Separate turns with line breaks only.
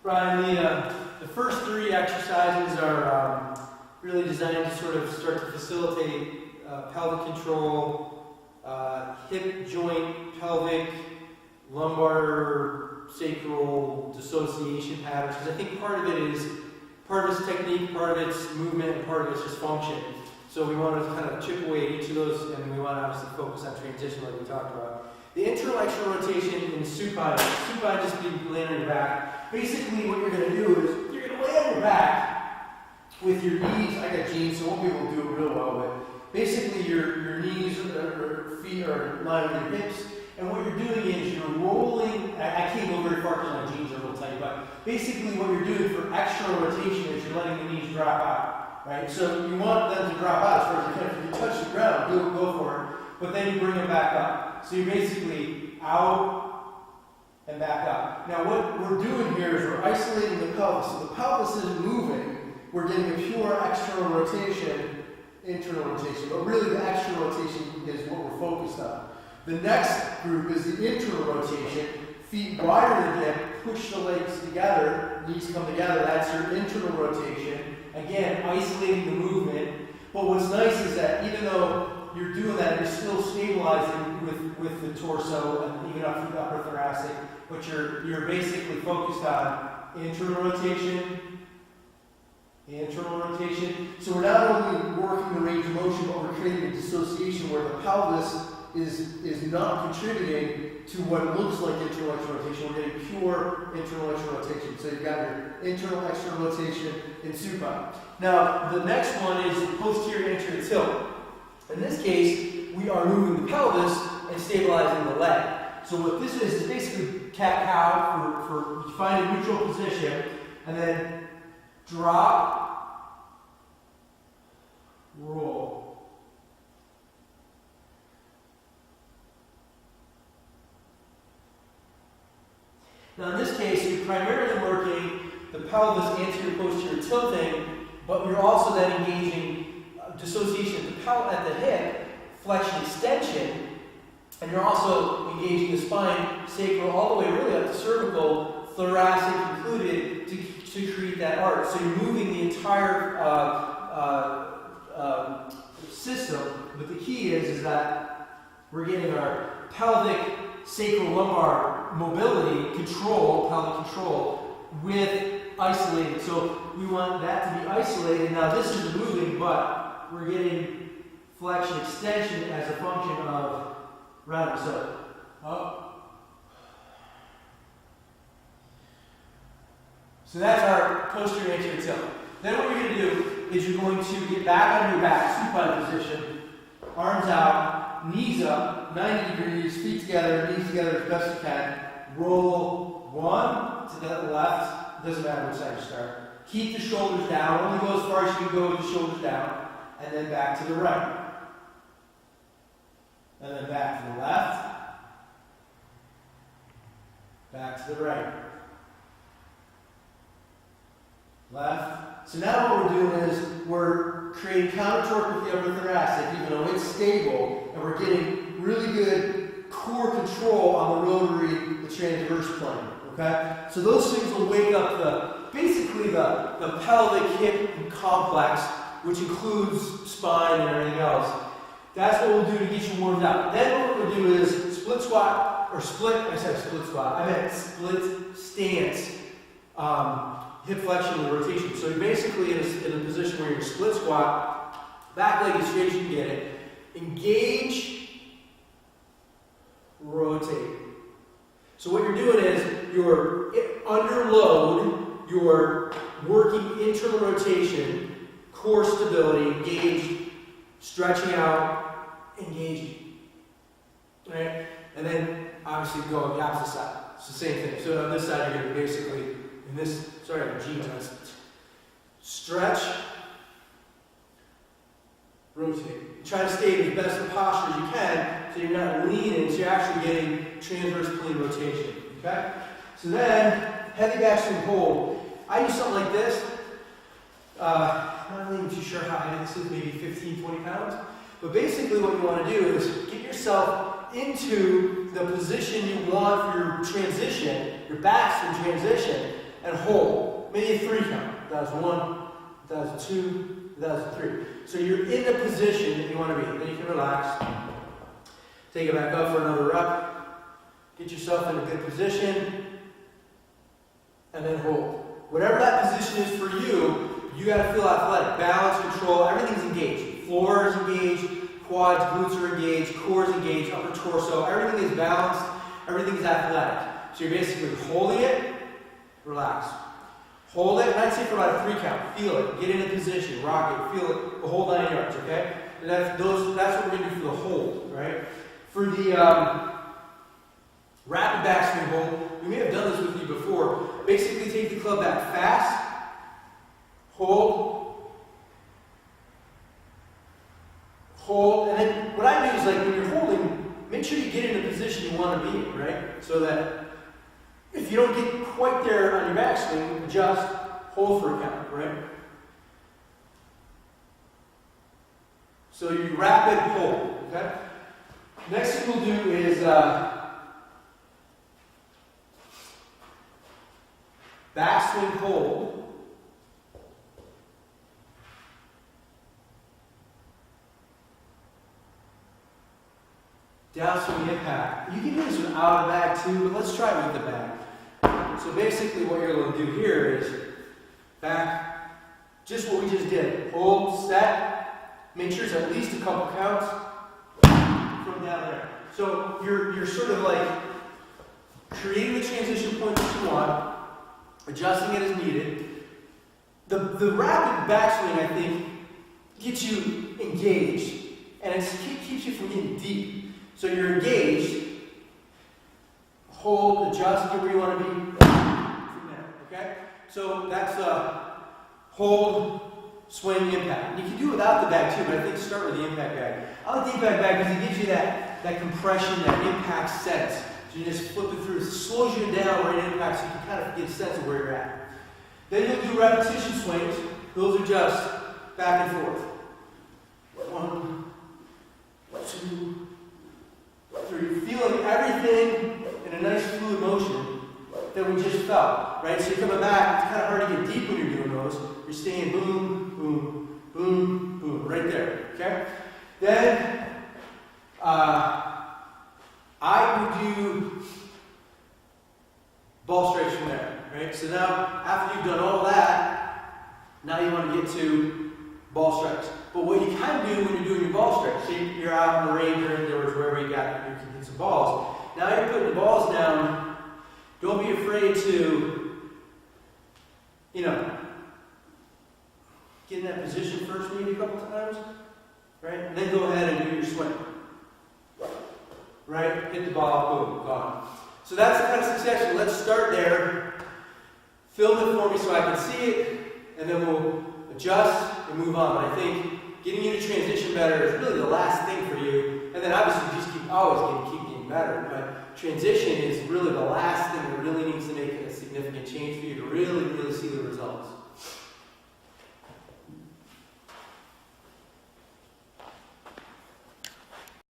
Brian, the first three exercises are really designed to sort of start to facilitate pelvic control, hip joint, pelvic, lumbar, sacral dissociation patterns. Because I think part of it's technique, part of it's movement, and part of it's just function. So we want to kind of chip away at each of those, and we want to obviously focus on transition like we talked about. The internal external rotation in supine just be laying on your back. Basically what you're going to do is you're going to lay on your back with your knees. I got jeans, so I won't be able to do it real well, but basically your knees or feet are lying on your hips, and what you're doing is you're rolling. I can't go very far because my jeans are a little tight, but basically what you're doing for external rotation is you're letting the knees drop out, right? So you want them to drop out as far as you can. If you touch the ground, go for it, but then you bring them back up. So you're basically out and back up. Now what we're doing here is we're isolating the pelvis. So the pelvis isn't moving. We're getting a pure external rotation, internal rotation. But really the external rotation is what we're focused on. The next group is the internal rotation. Feet wider than hip, push the legs together, knees come together. That's your internal rotation. Again, isolating the movement. But what's nice is that even though you're doing that, you're still stabilizing with the torso and even up to the upper thoracic, but you're basically focused on internal rotation. So we're not only working the range of motion, but we're creating a dissociation where the pelvis is not contributing to what looks like internal external rotation. We're getting pure internal external rotation. So you've got your internal external rotation in supine. Now the next one is posterior anterior tilt. In this case, we are moving the pelvis and stabilizing the leg. So what this is basically cat-cow for you find a neutral position and then drop, roll. Now in this case, you're primarily working the pelvis anterior-posterior tilting, but you're also then engaging dissociation at the hip, flexion extension, and you're also engaging the spine, sacral, all the way really up to cervical, thoracic included, to create that arch. So you're moving the entire system, but the key is that we're getting our pelvic, sacral, lumbar mobility, control, pelvic control, with isolated. So we want that to be isolated. Now this is moving, but we're getting flexion extension as a function of rounding. So, up. So that's our posterior anterior tilt. Then what you're going to do is you're going to get back on your back, supine position, arms out, knees up, 90 degrees, feet together, knees together as best you can. Roll one to the left. It doesn't matter which side you start. Keep the shoulders down. Only go as far as you can go with the shoulders down. And then back to the right. And then back to the left. Back to the right. Left. So now what we're doing is we're creating counter torque with the upper thoracic, even though it's stable, and we're getting really good core control on the rotary, the transverse plane. Okay? So those things will wake up basically the pelvic hip complex, which includes spine and everything else. That's what we'll do to get you warmed up. Then what we'll do is split squat, or split, I said split squat, I meant split stance, hip flexion and rotation. So you're basically in a position where you're split squat, back leg as straight as you can get it, engage, rotate. So what you're doing is you're under load, you're working internal rotation, core stability, engaged, stretching out, engaging. Right? And then obviously go on the opposite side. It's the same thing. So on this side you're going to basically, in this, sorry, I have jeans on, stretch, rotate. Try to stay in as best of posture as you can so you're not leaning, so you're actually getting transverse plane rotation. Okay? So then, heavy back swing hold. I do something like this. Not really too sure how heavy this is, maybe 15, 20 pounds. But basically what you want to do is get yourself into the position you want for your transition, your backspin transition, and hold. Maybe a 3 count. That was 1, that was 2, that was 3. So you're in the position that you want to be. Then you can relax. Take it back up for another rep. Get yourself in a good position. And then hold. Whatever that position is for you, you got to feel athletic. Balance, control, everything's engaged. Floor is engaged, quads, glutes are engaged, core is engaged, upper torso. Everything is balanced, everything is athletic. So you're basically holding it, relax. Hold it, and I'd say for about a 3 count. Feel it, get in a position, rock it, feel it, the whole 9 yards, okay? And that's what we're going to do for the hold, right? For the rapid backswing hold, we may have done this with you before. Basically take the club back fast, hold, and then what I do is, like, when you're holding, make sure you get in the position you want to be in, right? So that if you don't get quite there on your backswing, just hold for a count, right? So you rapid hold, okay? Next thing we'll do is backswing hold. Downswing impact. You can do this without a bag too, but let's try it with the bag. So basically what you're going to do here is back, just what we just did. Hold, set, make sure it's at least a couple counts from down there. So you're sort of like creating the transition point that you want, adjusting it as needed. The rapid backswing, I think, gets you engaged, and it keeps you from getting deep. So you're engaged, hold, adjust, get where you want to be from there, okay? So that's hold, swing, impact. And you can do it without the bag too, but I think start with the impact bag. I like the impact bag because it gives you that compression, that impact sense. So you just flip it through, it slows you down where it impacts, so you can kind of get a sense of where you're at. Then you'll do repetition swings. Those are just back and forth. 1, 2, 3. Feeling everything in a nice fluid motion that we just felt, right? So you're coming back, it's kind of hard to get deep when you're doing those. You're staying boom, boom, boom, boom, right there, okay? Then, I would do ball strikes from there, right? So now, after you've done all that, now you want to get to ball strikes. But what you can do when you're doing your ball strikes, say you're out in the range or indoors, wherever you can get some balls. Now you're putting the balls down. Don't be afraid to, get in that position first maybe a couple times, right? And then go ahead and do your swing. Right? Hit the ball, boom, gone. So that's the kind of succession. Let's start there. Film it for me so I can see it, and then we'll adjust and move on. But I think getting you to transition better is really the last thing for you. And then obviously you just keep getting better. But transition is really the